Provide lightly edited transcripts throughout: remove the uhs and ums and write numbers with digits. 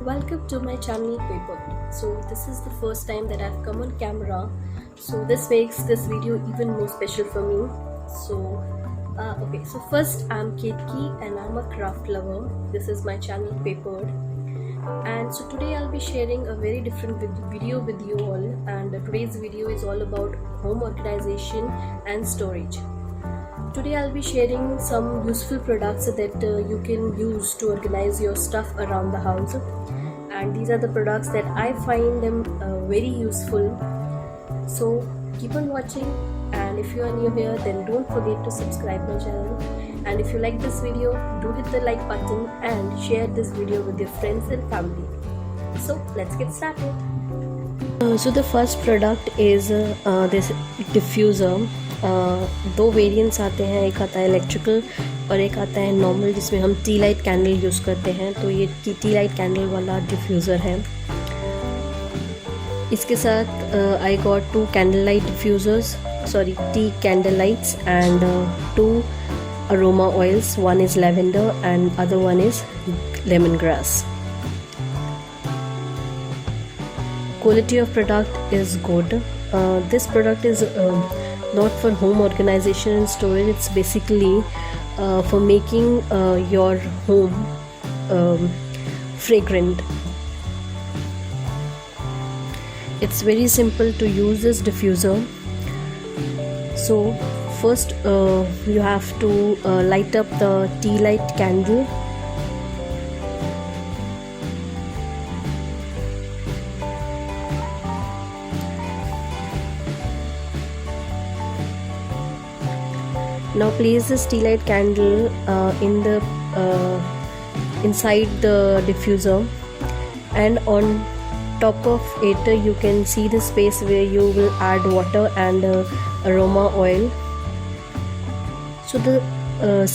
Welcome to my channel Paper. So this is the first time that I've come on camera, so this makes this video even more special for me. So first, I'm Ketki and I'm a craft lover. This is my channel Paper, and so today I'll be sharing a very different video with you all, and today's video is all about home organization and storage. Today I'll be sharing some useful products that you can use to organize your stuff around the house, and these are the products that I find them very useful. So keep on watching, and if you are new here, then don't forget to subscribe my channel, and if you like this video, do hit the like button and share this video with your friends and family. So let's get started. So the first product is this diffuser. दो variants आते हैं, एक आता है electrical और एक आता है नॉर्मल, जिसमें हम टी लाइट कैंडल यूज़ करते हैं. तो ये टी लाइट कैंडल वाला डिफ्यूज़र है. इसके साथ I got 2 candle light diffusers, sorry tea candle lights and 2 aroma oils. One is lavender and other one is lemon grass. Quality of product is good. This product is not for home organization and storage. It's basically for making your home fragrant. It's very simple to use this diffuser. So first you have to light up the tea light candle. Now place this tea light candle inside the diffuser, and on top of it you can see the space where you will add water and aroma oil. So the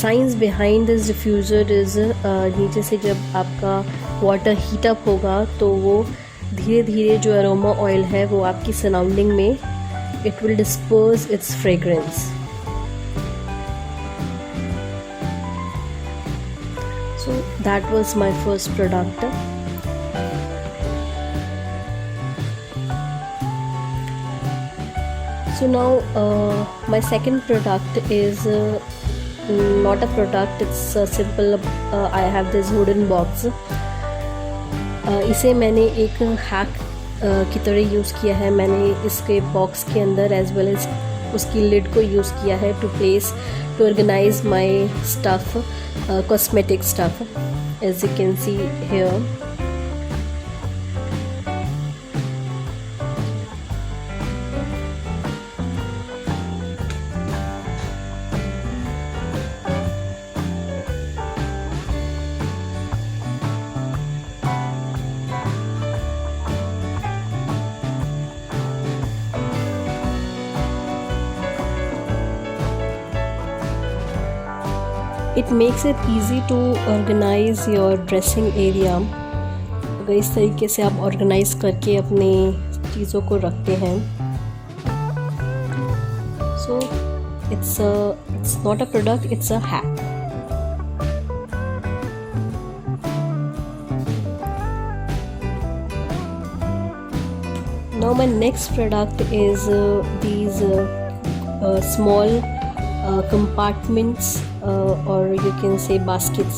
science behind this diffuser is नीचे से जब आपका water heat up होगा तो वो धीरे धीरे जो aroma oil है वो आपकी surrounding में it will disperse its fragrance. So that was my first product. So now my second product is not a product, it's a simple I have this wooden box. इसे मैंने एक hack की तरह use किया है. मैंने इसके बॉक्स के अंदर एज वेल एज उसकी लिड को यूज़ किया है to organize my stuff, cosmetic stuff, as you can see here. It makes it easy to organize your dressing area. अगर इस तरीके से आप ऑर्गेनाइज करके अपने चीज़ों को रखते हैं. So it's not a product, it's a hack. Now my next product is these small compartments or you can say baskets,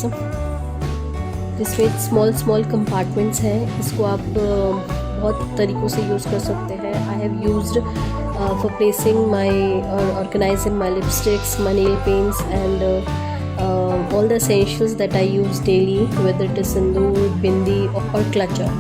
जिसमें small compartments हैं. इसको आप बहुत तरीक़ों से यूज़ कर सकते हैं. I have used for placing my or organizing my lipsticks, my nail paints and all the essentials that I use daily, whether it is sindoor, bindi or clutcher.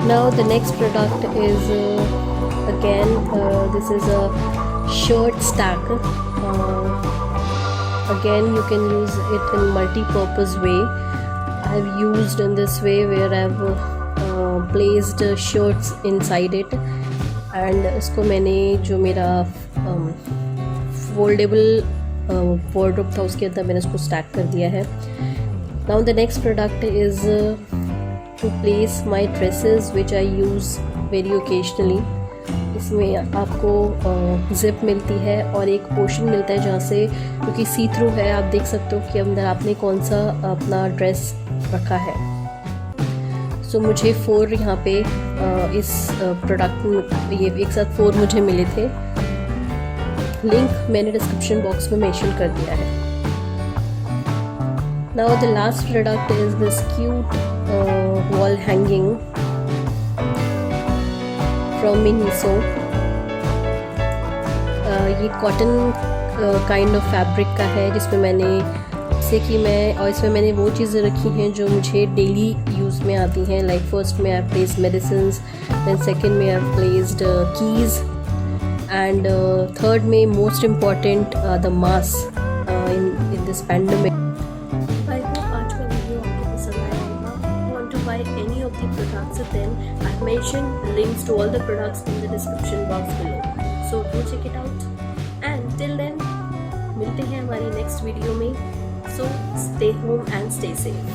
Now the next product is again this is a shirt stack. Again you can use it in multi-purpose way. I have used in this way where I have placed shirts inside it, and इसको मैंने जो मेरा foldable wardrobe था उसके अंदर मैंने इसको stack कर दिया है। Now the next product is to place my dresses which I use very occasionally. इसमें आपको जिप मिलती है और एक पोर्शन मिलता है जहाँ से, क्योंकि सी थ्रू है, आप देख सकते हो कि अंदर आपने कौन सा अपना ड्रेस रखा है। सो मुझे 4 यहाँ पे इस प्रोडक्ट में ये एक साथ 4 मुझे मिले थे। लिंक मैंने डिस्क्रिप्शन बॉक्स में मेंशन कर दिया है। Now the last product is this cute wall hanging from Miniso. ये कॉटन काइंड ऑफ फैब्रिक का है, जिसमें मैंने इसमें मैंने वो चीज़ें रखी हैं जो मुझे डेली यूज़ में आती हैं। लाइक फर्स्ट में I placed medicines, then second में I placed keys, and third में most important the mask in this pandemic. I hope आज का वीडियो आपको पसंद आया होगा। Want to buy any of the products, then I have mentioned links to all the products in the description box below, so do check it out. And till then मिलते हैं हमारी next video में। So stay home and stay safe.